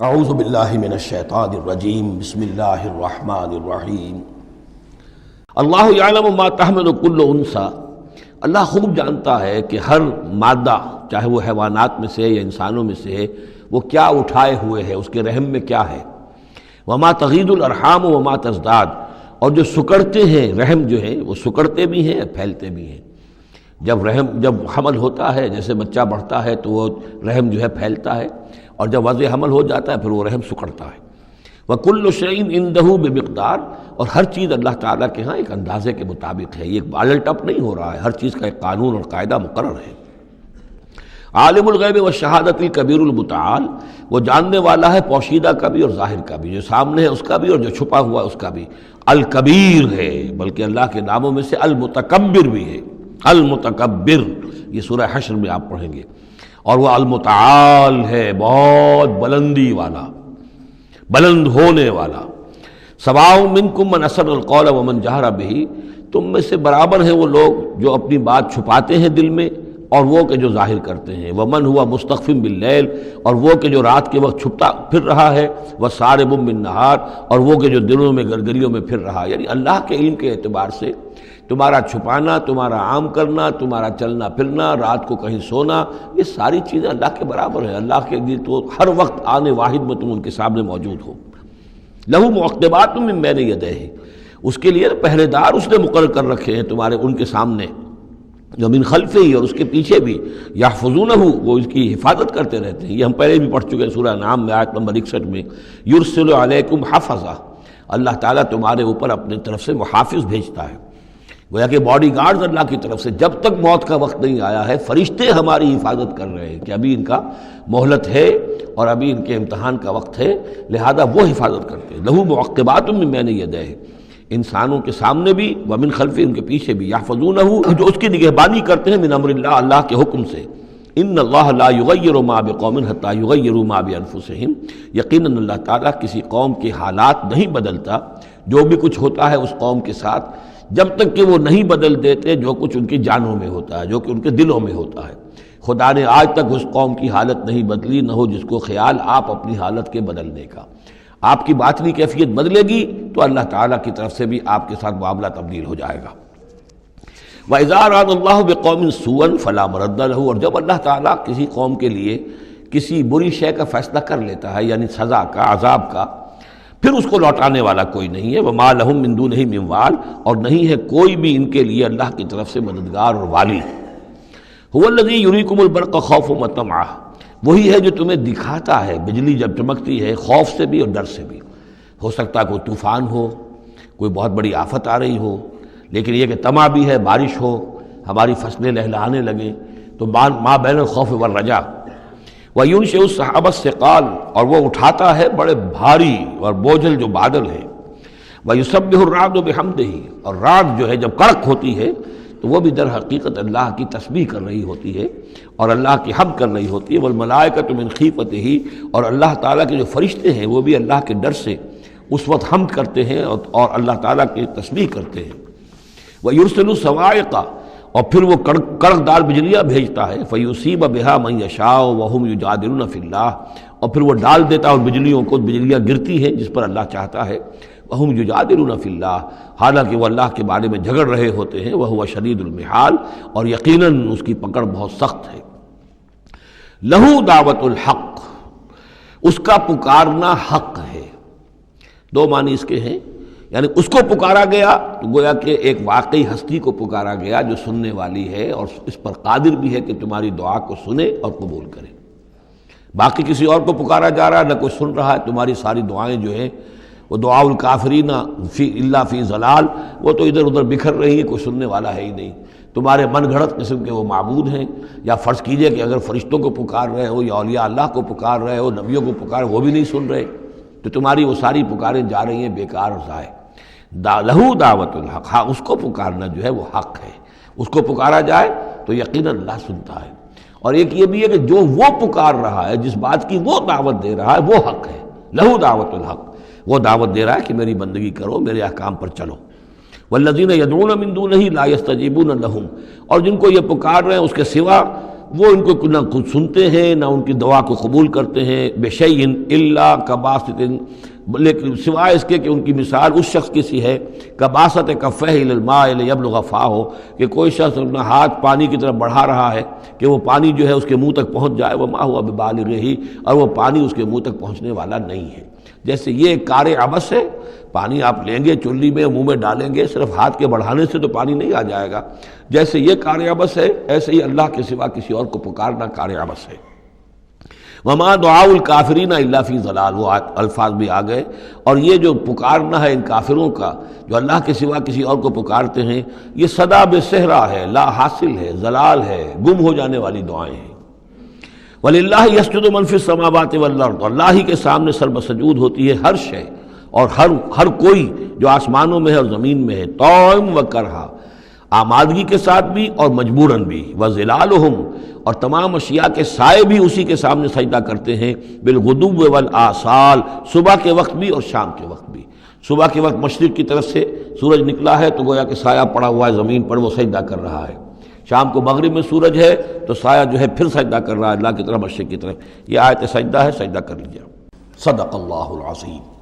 اعوذ باللہ من الشیطان الرجیم بسم اللہ الرحمن الرحیم اللہ یعلم ما تحمل کل انثی، اللہ خوب جانتا ہے کہ ہر مادہ چاہے وہ حیوانات میں سے یا انسانوں میں سے ہے وہ کیا اٹھائے ہوئے ہے، اس کے رحم میں کیا ہے۔ وما تغید الارحام وما تزداد، اور جو سکڑتے ہیں رحم جو ہے وہ سکڑتے بھی ہیں پھیلتے بھی ہیں۔ جب حمل ہوتا ہے، جیسے بچہ بڑھتا ہے تو وہ رحم جو ہے پھیلتا ہے، اور جب وضع حمل ہو جاتا ہے پھر وہ رحم سکڑتا ہے۔ وَكُلُّ شَيْءٍ عِندَهُ بِمِقْدَارٍ، اور ہر چیز اللہ تعالیٰ کے ہاں ایک اندازے کے مطابق ہے، یہ بالل ٹپ نہیں ہو رہا ہے، ہر چیز کا ایک قانون اور قاعدہ مقرر ہے۔ عالم الغیب والشہادۃ الکبیر المتعال، وہ جاننے والا ہے پوشیدہ کا بھی اور ظاہر کا بھی، جو سامنے ہے اس کا بھی اور جو چھپا ہوا اس کا بھی۔ الکبیر ہے، بلکہ اللہ کے ناموں میں سے المتکبر بھی ہے، المتکبر، یہ سورہ حشر میں آپ پڑھیں گے۔ اور وہ المتعال ہے، بہت بلندی والا، بلند ہونے والا۔ سواء منکم من اسر القول ومن جہر بہ، تم میں سے برابر ہیں وہ لوگ جو اپنی بات چھپاتے ہیں دل میں اور وہ کہ جو ظاہر کرتے ہیں۔ ومن ہوا مستخف باللیل، اور وہ کہ جو رات کے وقت چھپتا پھر رہا ہے۔ وسارب بالنہار، اور وہ کہ جو دنوں میں گرگریوں میں پھر رہا ہے۔ یعنی اللہ کے علم کے اعتبار سے تمہارا چھپانا، تمہارا عام کرنا، تمہارا چلنا پھرنا، رات کو کہیں سونا، یہ ساری چیزیں اللہ کے برابر ہیں۔ اللہ کے لیے تو ہر وقت آنے واحد میں تم ان کے سامنے موجود ہو۔ لہو معقبات من بین یدیہ، اس کے لیے پہرے دار اس نے مقرر کر رکھے ہیں تمہارے ان کے سامنے، جو من خلفہ ہی، اور اس کے پیچھے بھی، یحفظونہ، وہ اس کی حفاظت کرتے رہتے ہیں۔ یہ ہم پہلے بھی پڑھ چکے ہیں سورہ انعام میں آیت نمبر 61 میں۔ یرسل علیکم حفظہ، اللہ تعالیٰ تمہارے اوپر اپنے طرف سے محافظ بھیجتا ہے۔ گویا کہ باڈی گارڈز اللہ کی طرف سے، جب تک موت کا وقت نہیں آیا ہے فرشتے ہماری حفاظت کر رہے ہیں کہ ابھی ان کا مہلت ہے اور ابھی ان کے امتحان کا وقت ہے، لہذا وہ حفاظت کرتے ہیں۔ لہو معقبات من بین یدیہ، انسانوں کے سامنے بھی، ومن خلفہ، ان کے پیچھے بھی، یحفظونہ، جو اس کی نگہبانی کرتے ہیں، من امر اللہ، اللہ کے حکم سے۔ ان اللہ لا یغیر ما بقوم حتی یغیروا ما بانفسہم، یقیناً اللہ تعالیٰ کسی قوم کے حالات نہیں بدلتا، جو بھی کچھ ہوتا ہے اس قوم کے ساتھ، جب تک کہ وہ نہیں بدل دیتے جو کچھ ان کی جانوں میں ہوتا ہے، جو کہ ان کے دلوں میں ہوتا ہے۔ خدا نے آج تک اس قوم کی حالت نہیں بدلی، نہ ہو جس کو خیال آپ اپنی حالت کے بدلنے کا۔ آپ کی باطنی کیفیت بدلے گی تو اللہ تعالیٰ کی طرف سے بھی آپ کے ساتھ معاملہ تبدیل ہو جائے گا۔ وَإِذَا أَرَادَ اللَّهُ بِقَوْمٍ سُوءًا فَلَا مَرَدَّ لَهُ، اور جب اللہ تعالیٰ کسی قوم کے لیے کسی بری شے کا فیصلہ کر لیتا ہے، یعنی سزا کا، عذاب کا، پھر اس کو لوٹانے والا کوئی نہیں ہے۔ وَمَا لَهُم مِّن دُونِهِ مِن وَالٍ، اور نہیں ہے کوئی بھی ان کے لیے اللہ کی طرف سے مددگار اور والی۔ هُوَ الَّذِي يُرِيكُمُ الْبَرْقَ خَوْفًا وَطَمَعًا، وہی ہے جو تمہیں دکھاتا ہے بجلی جب چمکتی ہے، خوف سے بھی اور ڈر سے بھی۔ ہو سکتا ہے کوئی طوفان ہو، کوئی بہت بڑی آفت آ رہی ہو، لیکن یہ کہ طمع بھی ہے، بارش ہو، ہماری فصلیں لہلہانے لگیں، تو ما بین الخوف والرجاء۔ وَيُنشِئُ السَّحَابَ الثِّقَالَ، اور وہ اٹھاتا ہے بڑے بھاری اور بوجھل جو بادل ہیں۔ وَيُسَبِّحُ الرَّعْدُ بِحَمْدِهِ، اور رعد جو ہے جب کڑک ہوتی ہے تو وہ بھی در حقیقت اللہ کی تسبیح کر رہی ہوتی ہے اور اللہ کی حمد کر رہی ہوتی ہے۔ وَالْمَلَائِكَةُ مِنْ خِیفَتِهِ، اور اللہ تعالیٰ کے جو فرشتے ہیں وہ بھی اللہ کے ڈر سے اس وقت حمد کرتے ہیں اور اللہ تعالیٰ کی تسبیح کرتے ہیں۔ وَيُرْسِلُ الصَّوَاعِقَ، اور پھر وہ کڑک دار بجلیاں بھیجتا ہے۔ فَيُصِيبَ بِهَا مَن يَشَاءُ وَهُمْ يُجَادِلُونَ فِي اللَّهِ، اور پھر وہ ڈال دیتا ہے ان بجلیوں کو، بجلیاں گرتی ہیں جس پر اللہ چاہتا ہے۔ وَهُمْ يُجَادِلُونَ فِي اللَّهِ، حالانکہ وہ اللہ کے بارے میں جھگڑ رہے ہوتے ہیں۔ وَهُوَ شَدِيدُ الْمِحَالِ، اور یقیناً اس کی پکڑ بہت سخت ہے۔ لَهُ دعوت الحق، اس کا پکارنا حق ہے۔ دو معنی اس کے ہیں، یعنی اس کو پکارا گیا تو گویا کہ ایک واقعی ہستی کو پکارا گیا جو سننے والی ہے اور اس پر قادر بھی ہے کہ تمہاری دعا کو سنے اور قبول کرے۔ باقی کسی اور کو پکارا جا رہا ہے، نہ کوئی سن رہا ہے، تمہاری ساری دعائیں جو ہیں وہ دعاء الکافرین الا فی ضلال، وہ تو ادھر ادھر بکھر رہی ہیں، کوئی سننے والا ہے ہی نہیں۔ تمہارے من گھڑت قسم کے وہ معبود ہیں، یا فرض کیجئے کہ اگر فرشتوں کو پکار رہے ہو یا اولیاء اللہ کو پکار رہے ہو، نبیوں کو پکار، وہ بھی نہیں سن رہے، تو تمہاری وہ ساری پکاریں جا رہی ہیں بیکار اور ضائع۔ لہو دعوت الحق، ہاں اس کو پکارنا جو ہے وہ حق ہے، اس کو پکارا جائے تو یقیناً اللہ سنتا ہے۔ اور ایک یہ بھی ہے کہ جو وہ پکار رہا ہے، جس بات کی وہ دعوت دے رہا ہے، وہ حق ہے۔ لہو دعوت الحق، وہ دعوت دے رہا ہے کہ میری بندگی کرو، میرے احکام پر چلو۔ والذین یدعون من دونہ لا یستجیبون لہم، اور جن کو یہ پکار رہے ہیں اس کے سوا وہ ان کو نہ خود سنتے ہیں نہ ان کی دعا کو قبول کرتے ہیں، بشیء الا کباسط، لیکن سوائے اس کے کہ ان کی مثال اس شخص کی سی ہے کباسط کفہ الی الماء لیبلغ فاہ، کہ کوئی شخص اپنا ہاتھ پانی کی طرف بڑھا رہا ہے کہ وہ پانی جو ہے اس کے منہ تک پہنچ جائے، وما هو ببالغہ، اور وہ پانی اس کے منہ تک پہنچنے والا نہیں ہے۔ جیسے یہ کار عبث ہے، پانی آپ لیں گے چلی میں منہ میں ڈالیں گے، صرف ہاتھ کے بڑھانے سے تو پانی نہیں آ جائے گا، جیسے یہ کار عبث ہے ایسے ہی اللہ کے سوا کسی اور کو پکارنا کار عبث ہے۔ وما دعاء الکافرین الا فی ضلال، وہ الفاظ بھی آ گئے، اور یہ جو پکارنا ہے ان کافروں کا جو اللہ کے سوا کسی اور کو پکارتے ہیں، یہ صدا بے صحرا ہے، لا حاصل ہے، ضلال ہے، گم ہو جانے والی دعائیں ہیں۔ وَلِلَّهِ يَسْجُدُ مَن فِي السَّمَاوَاتِ وَالْأَرْضِ، اللہ ہی کے سامنے سر بسجود ہوتی ہے ہر شے اور ہر کوئی جو آسمانوں میں ہے اور زمین میں ہے، طوعاً وکرہا، آمادگی کے ساتھ بھی اور مجبوراً بھی، وَظِلَالُهُمْ، اور تمام اشیاء کے سائے بھی اسی کے سامنے سجدہ کرتے ہیں، بالغدو والآصال، صبح کے وقت بھی اور شام کے وقت بھی۔ صبح کے وقت مشرق کی طرف سے سورج نکلا ہے تو گویا کہ سایہ پڑا ہوا ہے زمین پر، وہ سجدہ کر رہا ہے۔ شام کو مغرب میں سورج ہے تو سایہ جو ہے پھر سجدہ کر رہا ہے اللہ کی طرف، مشرق کی طرف۔ یہ آیت سجدہ ہے، سجدہ کر لیجیے۔ صدق اللہ العظیم۔